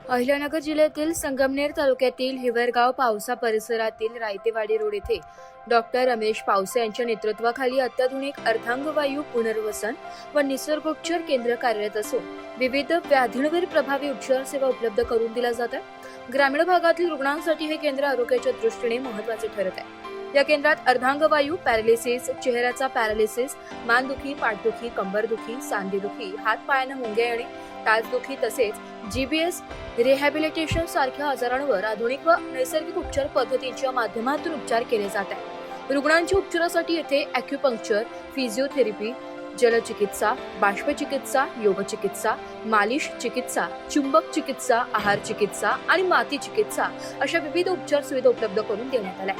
अहिल्यानगर जिल्ह्यातील संगमनेर तालुक्यातील हिवरगाव पावसा परिसरातील रायतेवाडी रोड येथे डॉक्टर रमेश पावसे यांच्या नेतृत्वाखाली अत्याधुनिक अर्धांगवायू पुनर्वसन व निसर्गोपचार केंद्र कार्यरत असून विविध व्याधींवर प्रभावी उपचार सेवा उपलब्ध करून दिल्या जातात। ग्रामीण भागातील रुग्णांसाठी हे केंद्र आरोग्याच्या दृष्टीने महत्त्वाचे ठरत आहे। या केंद्रात अर्धांगवायू, पॅरालिसिस, चेहऱ्याचा पॅरालिसिस, मानदुखी, पाठदुखी, कंबरदुखी, सांधेदुखी, हात-पायांना मुंग्या येणे, टाचदुखी तसेच जीबीएस रिहॅबिलिटेशन सारख्या आजारांवर आधुनिक व नैसर्गिक उपचार पद्धतींच्या माध्यमातून उपचार केले जात आहेत। रुग्णांच्या उपचारासाठी येथे ॲक्युपंक्चर, फिजिओथेरपी, जलचिकित्सा, बाष्पचिकित्सा, योगचिकित्सा, मालिश चिकित्सा, चुंबक चिकित्सा, आहार चिकित्सा आणि माती चिकित्सा अशा विविध उपचार सुविधा उपलब्ध करून देण्यात आल्या।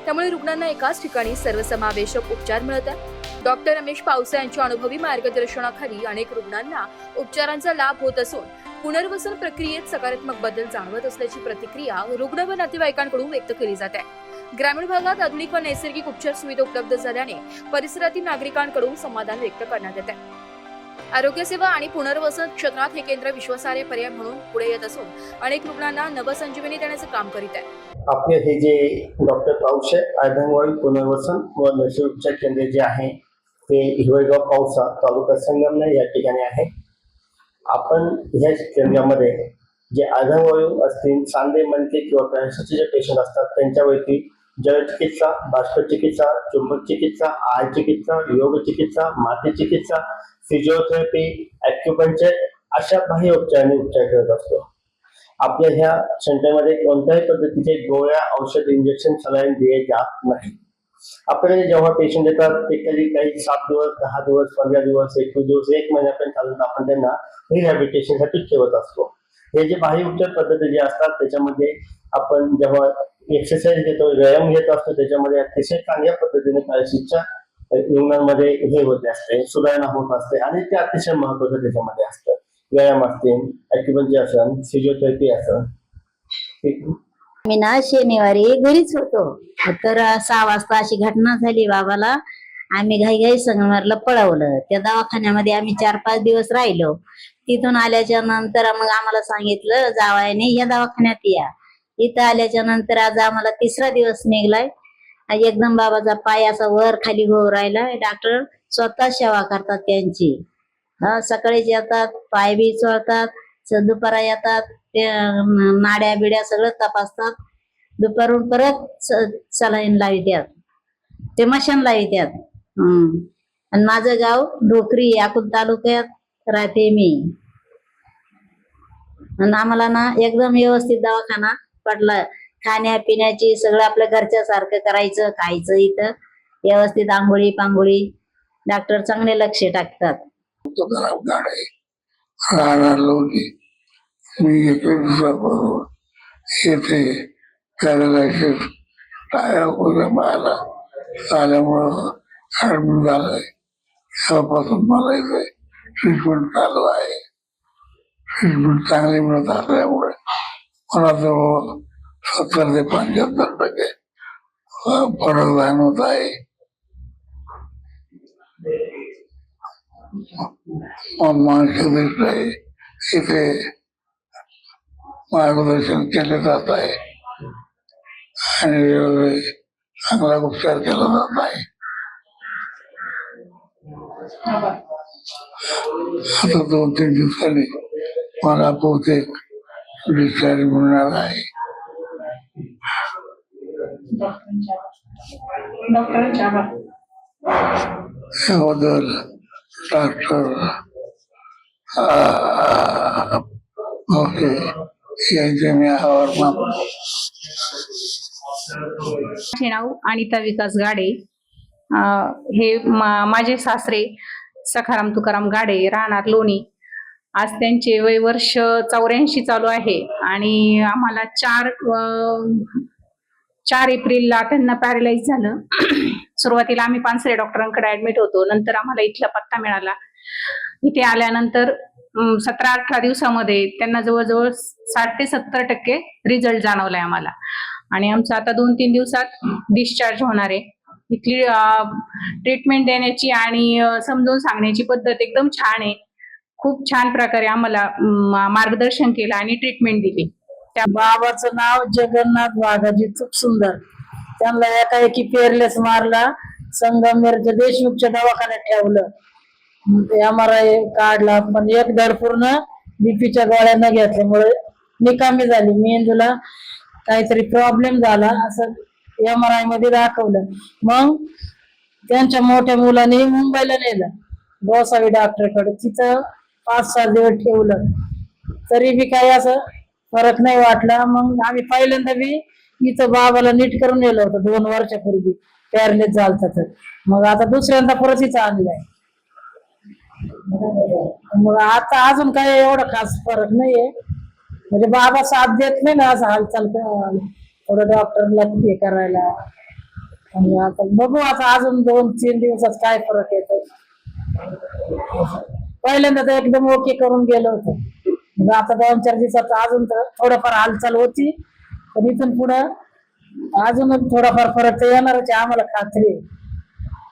त्यामुळे रुग्णांना एकाच ठिकाणी सर्वसमावेशक उपचार मिळत आहे। डॉक्टर रमेश पावसे यांच्या अनुभवी मार्गदर्शनाखाली अनेक रुग्णांना उपचारांचा लाभ होत असून पुनर्वसन प्रक्रियेत सकारात्मक बदल जाणवत असल्याची प्रतिक्रिया रुग्ण व नातेवाईकांकडून व्यक्त केली जाते। ग्रामीण भागात आधुनिक व नैसर्गिक उपचार सुविधा उपलब्ध झाल्याने परिसरातील नागरिकांकडून समाधान व्यक्त करण्यात येते। आरोग्य सेवा आणि पुनर्वसन क्षेत्रात हे केंद्र विश्वासार्ह पर्याय म्हणून पुढे येत असून अनेक रुग्णांना नवसंजीवनी देण्याचे काम करीत आहे। आपले हे जे डॉक्टर पावसे अर्धांगवायू पुनर्वसन व नैसर्गिक उपचार केंद्र जे आहे ते हिवरगाव पावसा तालुका संगमनेर या ठिकाणी आहे। आपण ह्या केंद्रामध्ये जे अर्धांगवायू असतील, सांधे, मणके किंवा पॅरालिसिसचे जे पेशंट असतात त्यांच्यावरती जलचिकित्सा, बाष्पचिकित्सा, चुंबक चिकित्सा, आहार चिकित्सा, योग चिकित्सा, माती चिकित्सा, फिजिओथेरपी, ॲक्युपंक्चर अशा बाह्य उपचारांनी उपचार करत असतो। आपल्या ह्या सेंटरमध्ये कोणत्याही पद्धतीचे गोळ्या, औषध, इंजेक्शन, सलाईन दिले जात नाही। आपल्याकडे जेव्हा पेशंट येतात ते काही 7 दिवस, 10 दिवस, 15 दिवस, 21 दिवस, 1 महिन्यापर्यंत आपण त्यांना रिहॅबिलिटेशनसाठी ठेवत असतो। हे जे बाह्य उपचार पद्धती जे असतात त्याच्यामध्ये आपण जेव्हा एक्सरसाइज घेतो, व्यायाम घेत असतो, त्याच्यामध्ये अतिशय चांगल्या पद्धतीने पॅरालिसिसच्या रुग्णांमध्ये हे होत असते, सुधारणा होत असते आणि ते अतिशय महत्त्वाचं त्याच्यामध्ये असतं। व्यायाम असतील, ॲक्युपंक्चर असेल, फिजिओथेरपी असेल। मी ना शनिवारी घरीच होतो तर 6 वाजता अशी घटना झाली बाबाला। आम्ही घाई संगमनेरला पळवलं। त्या दवाखान्यामध्ये आम्ही 4-5 दिवस राहिलो। तिथून आल्याच्या नंतर मग आम्हाला सांगितलं जावयाने या दवाखान्यात या। इथं आल्याच्या नंतर आज आम्हाला 3रा दिवस निघलाय। एकदम बाबाचा पाय असा वर खाली होऊ राहिला। डॉक्टर स्वतः सेवा करतात त्यांची। सकाळी येतात, पाय बी चोळतात, दुपारा येतात, ते नाड्या बिड्या सगळं तपासतात। दुपारून परत सलाईन लावित्यात, ते मशीन लावित्यात। आणि माझं गाव डोकरी अकोला तालुक्यात राहते मी। आणि आम्हाला ना एकदम व्यवस्थित दवाखाना पडला। खाण्यापिण्याची सगळं आपल्या घरच्या सारखं करायचं, खायचं, इथं व्यवस्थित आंघोळी पांघोळी डॉक्टर चांगले लक्ष टाकतात। मी येथे पॅरालायसिस आल्यामुळं ऍडमिट झालंय। तेव्हापासून मला इथे ट्रीटमेंट चालू आहे। ट्रीटमेंट चांगली मिळत असल्यामुळे मला जवळ 70 ते 75% फरक जाणवत आहे। मानसिकदृष्ट्या इथे मार्गदर्शन केले जात आहे आणि वेळोवेळी चांगला उपचार केला जात आहे। आता 2-3 दिवसांनी मला बहुतेक डिस्चार्ज मिळणार आहे। त्याबद्दल डॉक्टर ओके यांचे मी आभार मानतो। माझे नाव अनिता विकास गाडे। हे माझे सासरे सखाराम तुकाराम गाडे, राहणार लोणी। आज त्यांचे वय वर्ष 84 चालू आहे आणि आम्हाला 4 एप्रिलला त्यांना पॅरालाइज झालं। सुरुवातीला आम्ही पानसरे डॉक्टरांकडे ऍडमिट होतो, नंतर आम्हाला इथला पत्ता मिळाला। इथे आल्यानंतर 17-18 दिवसामध्ये त्यांना जवळजवळ 60 ते 70% रिझल्ट जाणवलाय आम्हाला आणि आमचं आता 2-3 दिवसात डिस्चार्ज होणार आहे। इथली ट्रीटमेंट देण्याची आणि समजून सांगण्याची पद्धत एकदम छान आहे। खूप छान प्रकारे आम्हाला मार्गदर्शन केलं आणि ट्रीटमेंट दिली. बाबाचं नाव जगन्नाथ वाघाजी खूप सुंदर. त्यांना एकाएकी पेरलेस मारला, संगमनेरच्या देशमुखच्या दवाखान्यात ठेवलं. ते MRI काढला, पण एक धड पूर्ण बीपीच्या गोळ्या न घेतल्यामुळे निकामी झाली. मेंदूला काहीतरी प्रॉब्लेम झाला असं MRI मध्ये दाखवलं. मग त्यांच्या मोठ्या मुलाने मुंबईला नेलं गोसावी डॉक्टरकडे. तिथं 5-6 दिवस ठेवलं, तरी बी काही असं फरक नाही वाटला. मग आम्ही पहिल्यांदा बी इथं बाबाला नीट करून नेलं होतं 2 वर्षापूर्वी, पॅरलेस झालता तर. मग आता दुसऱ्यांदा परत इथं आणलंय. मग आता अजून काही एवढं खास फरक नाहीये. म्हणजे बाबा साथ देत नाही ना असं हालचाल थोडं डॉक्टरला हे करायला. आणि आता बघू आता अजून 2-3 दिवसात काय फरक येतो. पहिल्यांदा तर एकदम ओके करून गेलो होतो. मग आता 2-4 दिवसात अजून तर थोडंफार हालचाल होती, पण इथून पुढं अजून थोडाफार फरक तर येणारच आहे, आम्हाला खात्री आहे.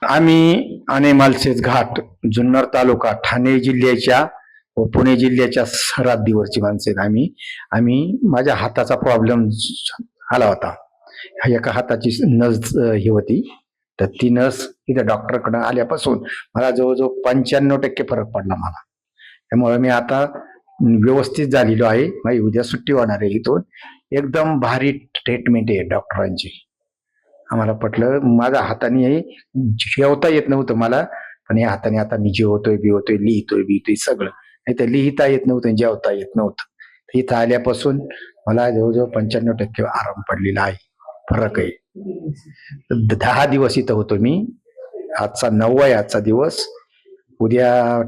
आम्ही आणि मालशेज घाट, जुन्नर तालुका, ठाणे जिल्ह्याच्या व पुणे जिल्ह्याच्या सरहद्दीवरची माणसं आहेत. आम्ही माझ्या हाताचा प्रॉब्लेम आला होता. एका हाताची नस ही होती, तर ती नस इथं डॉक्टरकडे आल्यापासून मला जवळजवळ 95% फरक पडला मला. त्यामुळे मी आता व्यवस्थित झालेलो आहे. माझी उद्या सुट्टी होणार आहे इथून. एकदम भारी ट्रीटमेंट आहे डॉक्टरांची. आम्हाला पटलं. माझ्या हाताने जेवता येत नव्हतं मला, पण या हाताने आता मी जेवतोय, बिवतोय, लिहितोय सगळं. नाही तर लिहिता येत नव्हतं, जेवता येत नव्हतं. इथं आल्यापासून मला जवळजवळ 95% आराम पडलेला आहे, फरक आहे. 10 दिवस इथं होतो मी. आजचा 9वा आहे आजचा दिवस. उद्या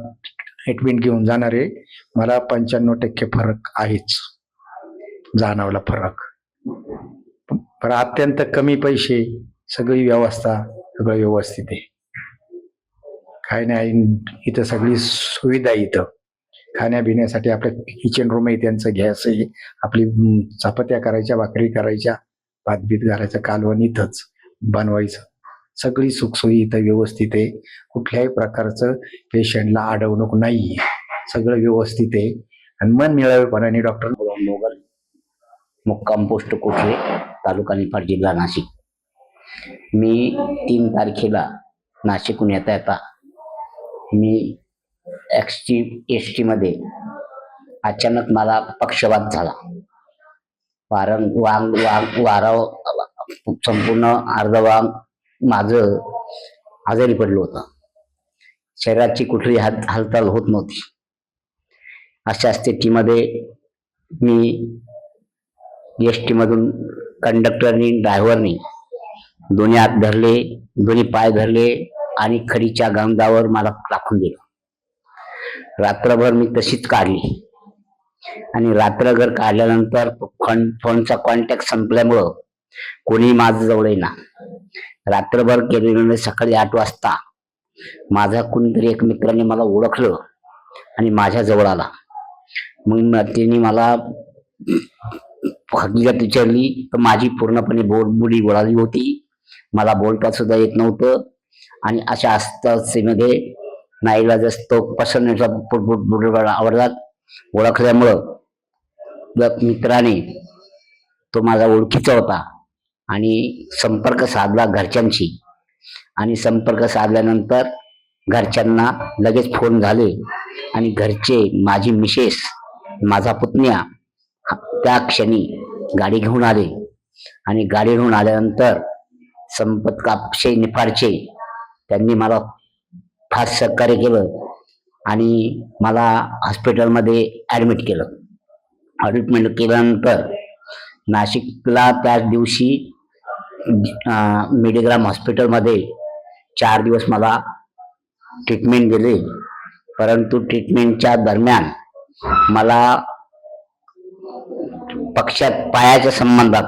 ट्रीटमेंट घेऊन जाणार आहे. मला 95% फरक आहेच, जाणवला फरक. पण अत्यंत कमी पैसे, सगळी व्यवस्था, सगळं व्यवस्थित आहे. काय नाही, इथं सगळी सुविधा आहे. इथं खाण्यापिण्यासाठी आपलं किचन रूम आहे, त्यांचं गॅस आहे, आपली चपात्या करायच्या, भाकरी करायच्या, भातबीत घालायचं, कालवण इथंच बनवायचं. सगळी सुखसोयी इथं व्यवस्थित आहे. कुठल्याही प्रकारचं पेशंटला अडवणूक नाही, सगळं व्यवस्थित आहे. आणि मन मिळावेपणाने डॉक्टर मोगल, मुक्काम पोस्ट कोठे, तालुका निफाड, जिल्हा नाशिक. मी 3 तारखेला नाशिकहून येता मी ST मध्ये अचानक मला पक्षपात झाला. वाराव संपूर्ण अर्ध वांग माझं आजारी पडलं होतं. शरीराची कुठली हालचाल होत नव्हती. अशा स्थितीमध्ये मी ST मधून कंडक्टरनी, ड्रायव्हरनी दोन्ही हात धरले, दोन्ही पाय धरले आणि खडीच्या गंधावर मला टाकून दिलं. रात्रभर मी तशीच काढली आणि रात्रभर काढल्यानंतर फोनचा कॉन्टॅक्ट संपल्यामुळं कोणी माझं जवळ येईना. रात्रभर केल्यानंतर सकाळी 8 वाजता माझा कोणीतरी एक मित्राने मला ओळखलं आणि माझ्या जवळ आला. मग त्यांनी मला हकीकत विचारली तर माझी पूर्णपणे बुडी उडाली होती. मला बोलता सुद्धा येत नव्हतं. आणि अशा अवस्थेमध्ये नाईलाजास्तव पसरण्याचा आवडतात ओळखल्यामुळं मित्राने, तो माझा ओळखीचा होता, आणि संपर्क साधला घरच्यांशी. आणि संपर्क साधल्यानंतर घरच्यांना लगेच फोन झाले आणि घरचे, माझी मिसेस, माझा पुतण्या त्या क्षणी गाडी घेऊन आले. आणि गाडी घेऊन आल्यानंतर संपत कापशे निफाडचे त्यांनी मला फार सहकार्य केलं आणि मला हॉस्पिटलमध्ये ऍडमिट केलं. ऍडमिट केल्यानंतर नाशिकला त्याच दिवशी मेडिग्राम हॉस्पिटलमध्ये 4 दिवस मला ट्रीटमेंट दिली. परंतु ट्रीटमेंटच्या दरम्यान मला पक्षात, पायाच्या संबंधात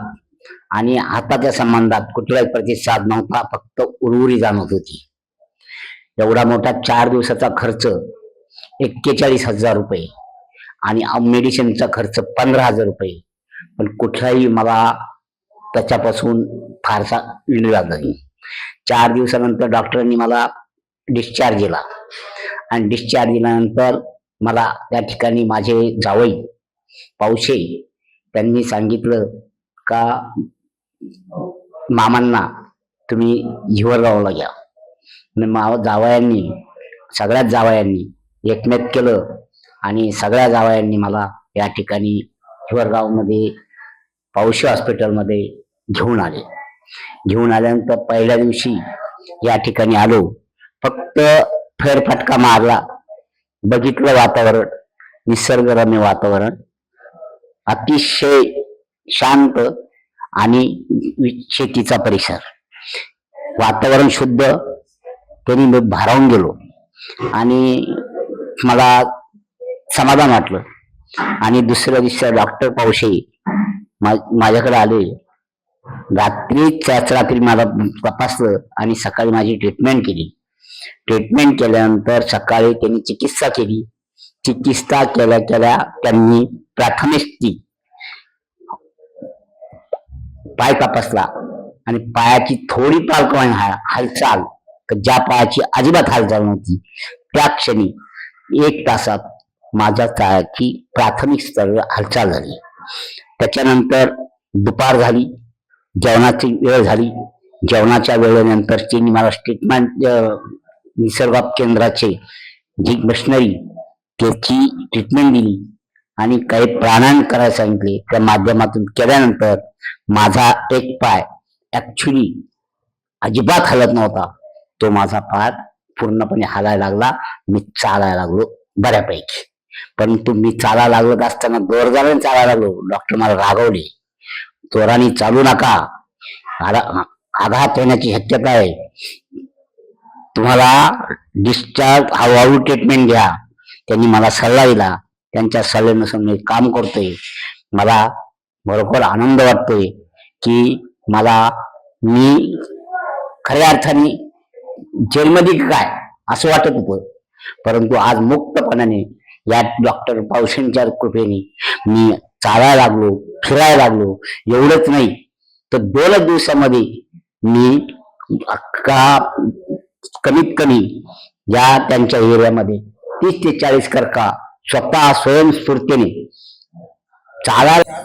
आणि हाताच्या संबंधात कुठलाही प्रतिसाद नव्हता. फक्त उर्वरी जाणवत होती. एवढा मोठा 4 दिवसाचा खर्च 41,000 रुपये आणि मेडिसिनचा खर्च 15,000 रुपये, पण कुठलाही मला त्याच्यापासून फारसा इलाज नाही. 4 दिवसानंतर डॉक्टरांनी मला डिस्चार्ज दिला आणि डिस्चार्ज दिल्यानंतर मला त्या ठिकाणी माझे जावई पावशे त्यांनी सांगितलं का मामांना तुम्ही हिवरगावला घ्या. जावयांनी सगळ्याच जावयांनी एकमेक केलं आणि सगळ्या जावयांनी मला या ठिकाणी हिवरगावमध्ये पावशे हॉस्पिटलमध्ये घेऊन आले. घेऊन आल्यानंतर पहिल्या दिवशी या ठिकाणी आलो, फक्त फेरफटका मारला, बघितलं वातावरण, निसर्गरम्य वातावरण, अतिशय शांत आणि शेतीचा परिसर, वातावरण शुद्ध, तरी मी भारावून गेलो आणि मला समाधान वाटलं. आणि दुसऱ्या दिवशी डॉक्टर पावशे माझ्याकडे आले. त्याच रात्री मला तपासलं आणि सकाळी माझी ट्रीटमेंट केली. ट्रीटमेंट केल्यानंतर सकाळी त्यांनी चिकित्सा केली. चिकित्सा केल्या केल्या त्यांनी प्राथमिक पाय तपासला आणि पायाची थोडी पालकवान हालचाल, ज्या पायाची अजिबात हालचाल नव्हती, त्या क्षणी 1 तासात माझ्या पायाची प्राथमिक स्तर हालचाल झाली. त्याच्यानंतर दुपार झाली, जेवणाची वेळ झाली. जेवणाच्या वेळेनंतर त्यांनी मला ट्रीटमेंट निसर्ग केंद्राचे जी मशिनरी त्याची ट्रीटमेंट दिली आणि काही प्राणायाम करायला सांगितले. त्या माध्यमातून केल्यानंतर माझा एक पाय ऍक्च्युली अजिबात हलत नव्हता, तो माझा पाय पूर्णपणे हालायला लागला. मी चालायला लागलो बऱ्यापैकी. परंतु मी चालायला लागत असताना जोरदाराने चालायला लागलो. डॉक्टर मला रागवले, जोराने चालू नका, आघात होण्याची शक्यता आहे, तुम्हाला डिस्चार्ज हळूहळू ट्रीटमेंट घ्या. त्यांनी मला सल्ला दिला. त्यांच्या सल्ल्यानुसार मी काम करतोय. मला बरोबर आनंद वाटतोय की मी खऱ्या अर्थाने जेलमध्ये काय असं वाटत होतं, परंतु आज मुक्तपणाने या डॉक्टर पावशेंच्या कृपेने मी चालायला लागलो, फिरायला लागलो. एवढंच नाही तर 2 दिवसामध्ये मी कमीत कमी या त्यांच्या एरियामध्ये 30 ते 40 करका स्वतः स्वयंस्फूर्तीने चालायला.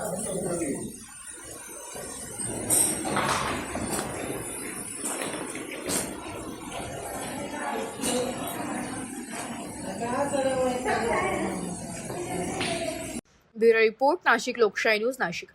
ब्युरो रिपोर्ट, नाशिक लोकशाही न्यूज, नाशिक.